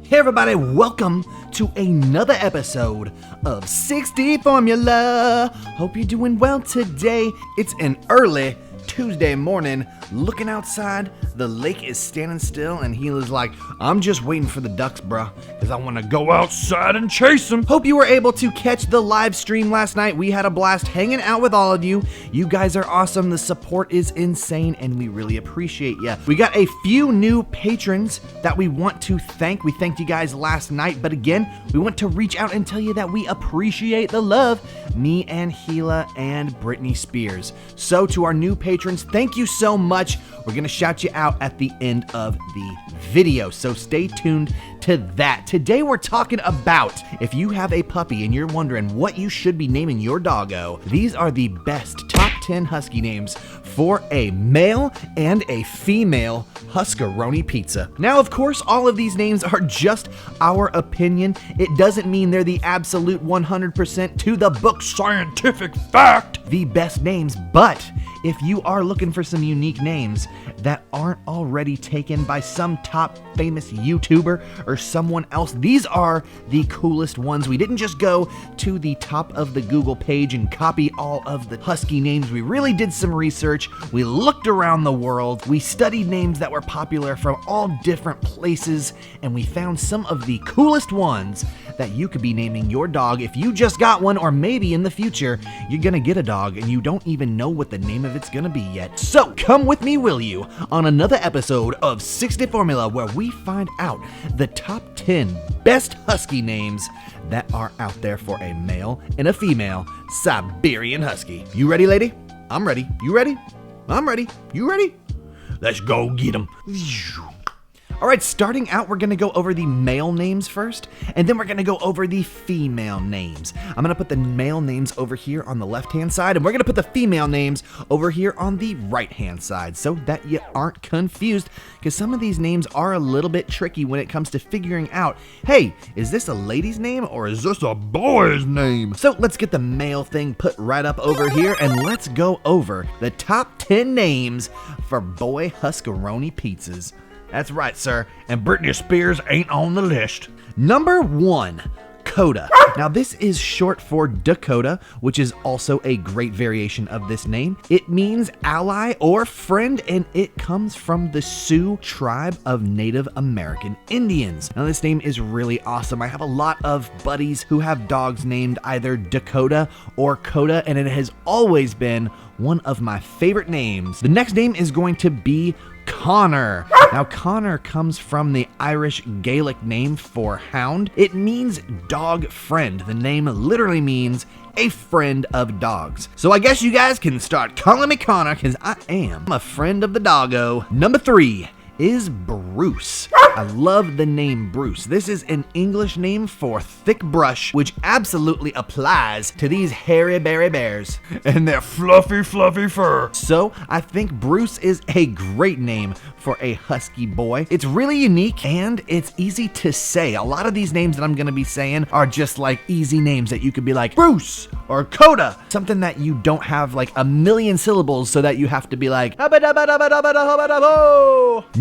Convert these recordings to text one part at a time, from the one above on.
Hey everybody, welcome to another episode of 60 Formula. Hope you're doing well today. It's an early Tuesday morning. Looking outside, the lake is standing still, and Gila's like, I'm just waiting for the ducks, bruh, because I want to go outside and chase them. Hope you were able to catch the live stream last night. We had a blast hanging out with all of you. You guys are awesome. The support is insane, and we really appreciate you. We got a few new patrons that we want to thank. We thanked you guys last night, but again, we want to reach out and tell you that we appreciate the love. Me and Gila and Britney Spears. So to our new patrons, thank you so much. We're going to shout you out at the end of the video, so stay tuned to that. Today we're talking about if you have a puppy and you're wondering what you should be naming your doggo, these are the best top 10 husky names for a male and a female Huskaroni pizza. Now, of course, all of these names are just our opinion. It doesn't mean they're the absolute 100% to the book scientific fact, the best names, but if you are looking for some unique names that aren't already taken by some top famous YouTuber or someone else, these are the coolest ones. We didn't just go to the top of the Google page and copy all of the husky names. We really did some research. We looked around the world. We studied names that were popular from all different places, and we found some of the coolest ones that you could be naming your dog if you just got one, or maybe in the future you're gonna get a dog and you don't even know what the name of it's gonna be yet. So come with me, will you, on another episode of 60 Formula, where we find out the top 10 best husky names that are out there for a male and a female Siberian Husky. You ready, lady? I'm ready. You ready? I'm ready. You ready? Let's go get them. All right, starting out, we're gonna go over the male names first, and then we're gonna go over the female names. I'm gonna put the male names over here on the left-hand side, and we're gonna put the female names over here on the right-hand side, so that you aren't confused, because some of these names are a little bit tricky when it comes to figuring out, hey, is this a lady's name, or is this a boy's name? So let's get the male thing put right up over here, and let's go over the top 10 names for boy Huskaroni pizzas. That's right, sir, and Britney Spears ain't on the list. Number 1, Coda. Now, this is short for Dakota, which is also a great variation of this name. It means ally or friend, and it comes from the Sioux tribe of Native American Indians. Now, this name is really awesome. I have a lot of buddies who have dogs named either Dakota or Coda, and it has always been one of my favorite names. The next name is going to be Connor. Now, Connor comes from the Irish Gaelic name for hound. It means dog friend. The name literally means a friend of dogs. So I guess you guys can start calling me Connor, because I am a friend of the doggo. Number 3 is Bruce. I love the name Bruce. This is an English name for thick brush, which absolutely applies to these hairy berry bears and their fluffy fur. So I think Bruce is a great name for a husky boy. It's really unique and it's easy to say. A lot of these names that I'm gonna be saying are just like easy names that you could be like Bruce or Coda, something that you don't have like a million syllables so that you have to be like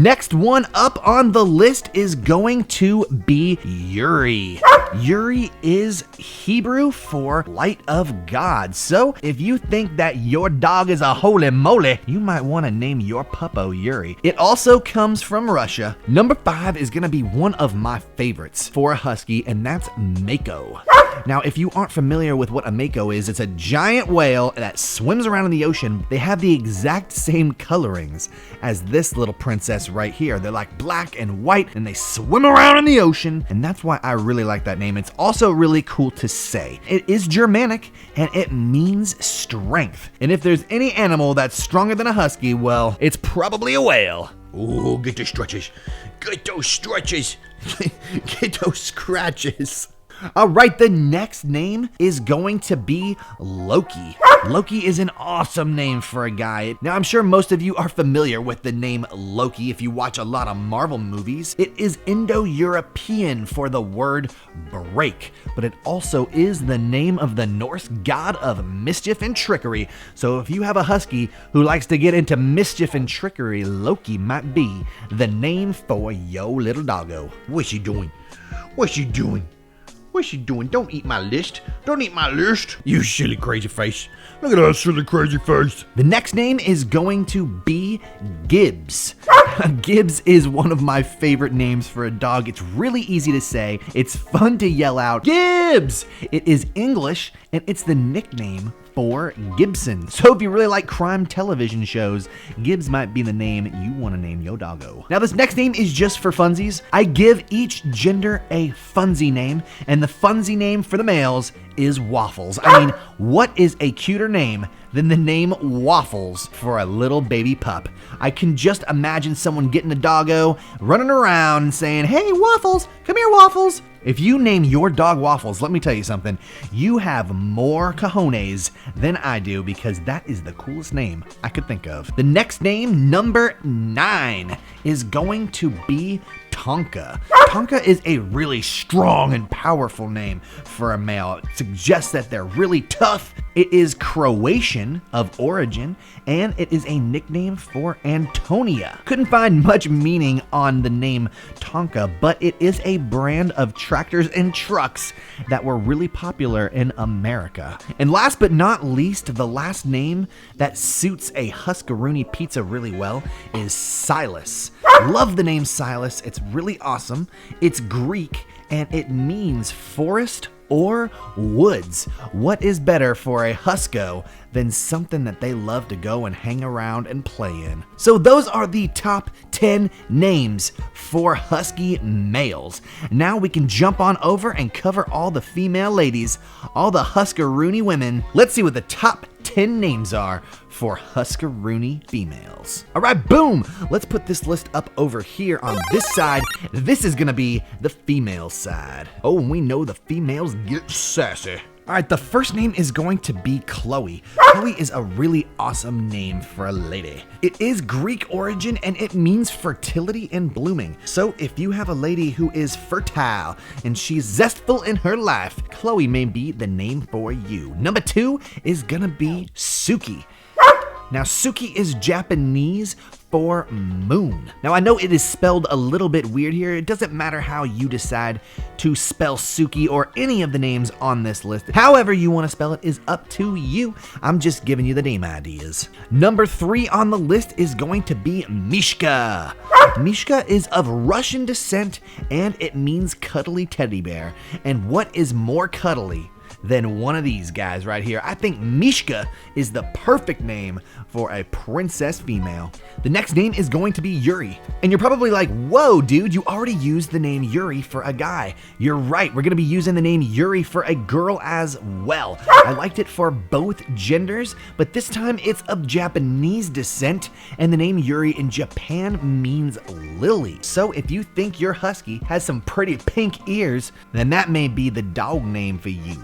Next one up on the list is going to be Yuri. Yuri is Hebrew for light of God. So if you think that your dog is a holy moly, you might want to name your puppo Yuri. It also comes from Russia. Number 5 is going to be one of my favorites for a husky, and that's Mako. Now, if you aren't familiar with what a Mako is, it's a giant whale that swims around in the ocean. They have the exact same colorings as this little princess right here. They're like black and white, and they swim around in the ocean, and that's why I really like that name. It's also really cool to say. It is Germanic, and it means strength. And if there's any animal that's stronger than a husky, well, it's probably a whale. Ooh, get those stretches. Get those stretches. Get those scratches. All right, the next name is going to be Loki. Loki is an awesome name for a guy. Now, I'm sure most of you are familiar with the name Loki if you watch a lot of Marvel movies. It is Indo-European for the word break, but it also is the name of the Norse god of mischief and trickery. So if you have a husky who likes to get into mischief and trickery, Loki might be the name for yo little doggo. What's she doing? What's she doing? What's she doing? Don't eat my list. Don't eat my list. You silly crazy face. Look at that silly crazy face. The next name is going to be Gibbs. Gibbs is one of my favorite names for a dog. It's really easy to say. It's fun to yell out, Gibbs! It is English, and it's the nickname for Gibson. So if you really like crime television shows, Gibbs might be the name you want to name your doggo. Now this next name is just for funsies. I give each gender a funsy name, and the funsy name for the males is Waffles. I mean, what is a cuter name than the name Waffles for a little baby pup? I can just imagine someone getting a doggo, running around and saying, hey Waffles, come here Waffles. If you name your dog Waffles, let me tell you something, you have more cojones than I do, because that is the coolest name I could think of. The next name, number 9, is going to be Tonka. Tonka is a really strong and powerful name for a male. It suggests that they're really tough. It is Croatian of origin, and it is a nickname for Antonia. Couldn't find much meaning on the name Tonka, but it is a brand of tractors and trucks that were really popular in America. And last but not least, the last name that suits a Huskaroonie pizza really well is Silas. Love the name Silas. It's really awesome. It's Greek, and it means forest or woods. What is better for a Husko than something that they love to go and hang around and play in? So those are the top 10 names for Husky males. Now we can jump on over and cover all the female ladies, all the Huskaroonie women. Let's see what the top 10 names are for Huskaroonie females. All right, boom. Let's put this list up over here on this side. This is gonna be the female side. Oh, and we know the females get sassy. All right, the first name is going to be Chloe. Chloe is a really awesome name for a lady. It is Greek origin, and it means fertility and blooming. So if you have a lady who is fertile and she's zestful in her life, Chloe may be the name for you. Number 2 is gonna be Suki. Now, Suki is Japanese for moon. Now, I know it is spelled a little bit weird here. It doesn't matter how you decide to spell Suki or any of the names on this list. However you want to spell it is up to you. I'm just giving you the name ideas. Number 3 on the list is going to be Mishka. Mishka is of Russian descent, and it means cuddly teddy bear. And what is more cuddly than one of these guys right here? I think Mishka is the perfect name for a princess female. The next name is going to be Yuri. And you're probably like, whoa, dude, you already used the name Yuri for a guy. You're right, we're gonna be using the name Yuri for a girl as well. I liked it for both genders, but this time it's of Japanese descent, and the name Yuri in Japan means lily. So if you think your husky has some pretty pink ears, then that may be the dog name for you.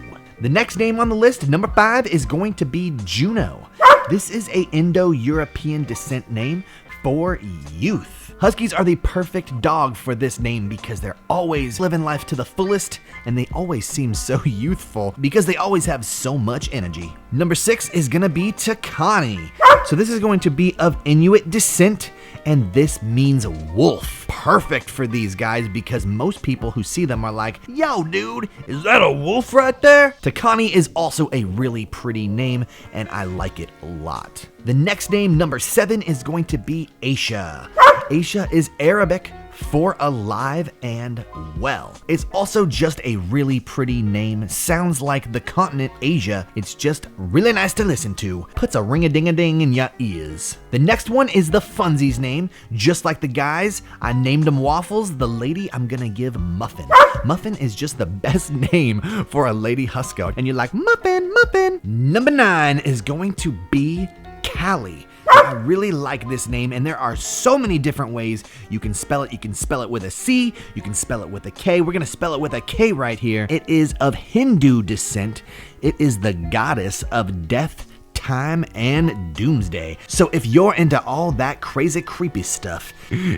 The next name on the list, number 5, is going to be Juno. This is a Indo-European descent name for youth. Huskies are the perfect dog for this name because they're always living life to the fullest, and they always seem so youthful because they always have so much energy. Number 6 is gonna be Takani. So this is going to be of Inuit descent, and this means wolf. Perfect for these guys because most people who see them are like, yo dude, is that a wolf right there? Takani is also a really pretty name, and I like it a lot. The next name, number 7, is going to be Aisha. Aisha is Arabic for alive and well. It's also just a really pretty name. Sounds like the continent Asia. It's just really nice to listen to. Puts a ring-a-ding-a-ding in your ears. The next one is the funsies name. Just like the guys, I named them Waffles. The lady, I'm gonna give Muffin. Muffin is just the best name for a lady Husko. And you're like, Muffin, Muffin. Number 9 is going to be Callie. I really like this name, and there are so many different ways you can spell it. You can spell it with a C, you can spell it with a K. We're gonna spell it with a K right here. It is of Hindu descent. It is the goddess of death, time, and doomsday. So if you're into all that crazy creepy stuff,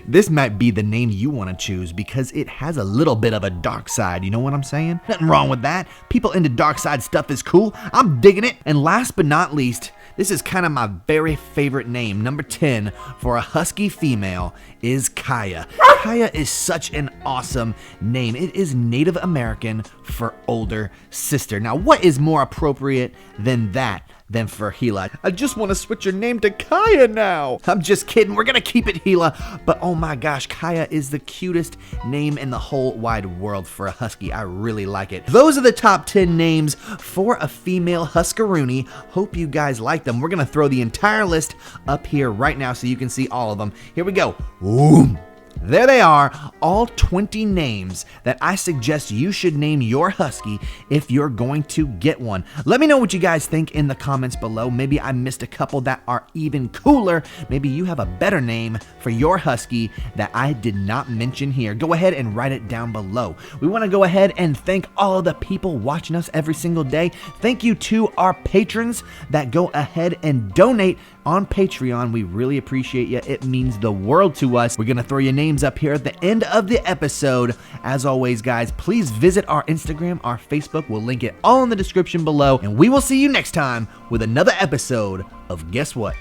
this might be the name you want to choose because it has a little bit of a dark side, you know what I'm saying? Nothing wrong with that. People into dark side stuff is cool. I'm digging it. And last but not least, this is kind of my very favorite name. Number 10 for a husky female is Kaya. Kaya is such an awesome name. It is Native American for older sister. Now, what is more appropriate than that? Than for Gila. I just want to switch your name to Kaya now. I'm just kidding. We're going to keep it Gila. But oh my gosh, Kaya is the cutest name in the whole wide world for a husky. I really like it. Those are the top 10 names for a female Huskaroonie. Hope you guys like them. We're going to throw the entire list up here right now so you can see all of them. Here we go. Ooh. There they are, all 20 names that I suggest you should name your husky if you're going to get one. Let me know what you guys think in the comments below. Maybe I missed a couple that are even cooler. Maybe you have a better name for your husky that I did not mention here. Go ahead and write it down below. We want to go ahead and thank all the people watching us every single day. Thank you to our patrons that go ahead and donate on Patreon. We really appreciate you. It means the world to us. We're going to throw your names up here at the end of the episode. As always, guys, please visit our Instagram, our Facebook. We'll link it all in the description below. And we will see you next time with another episode of Guess What?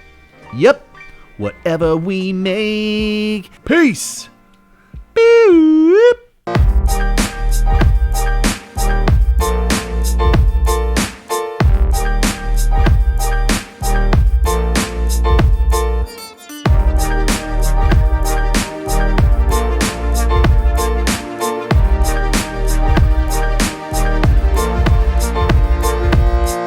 Yep, whatever we make. Peace. Pew.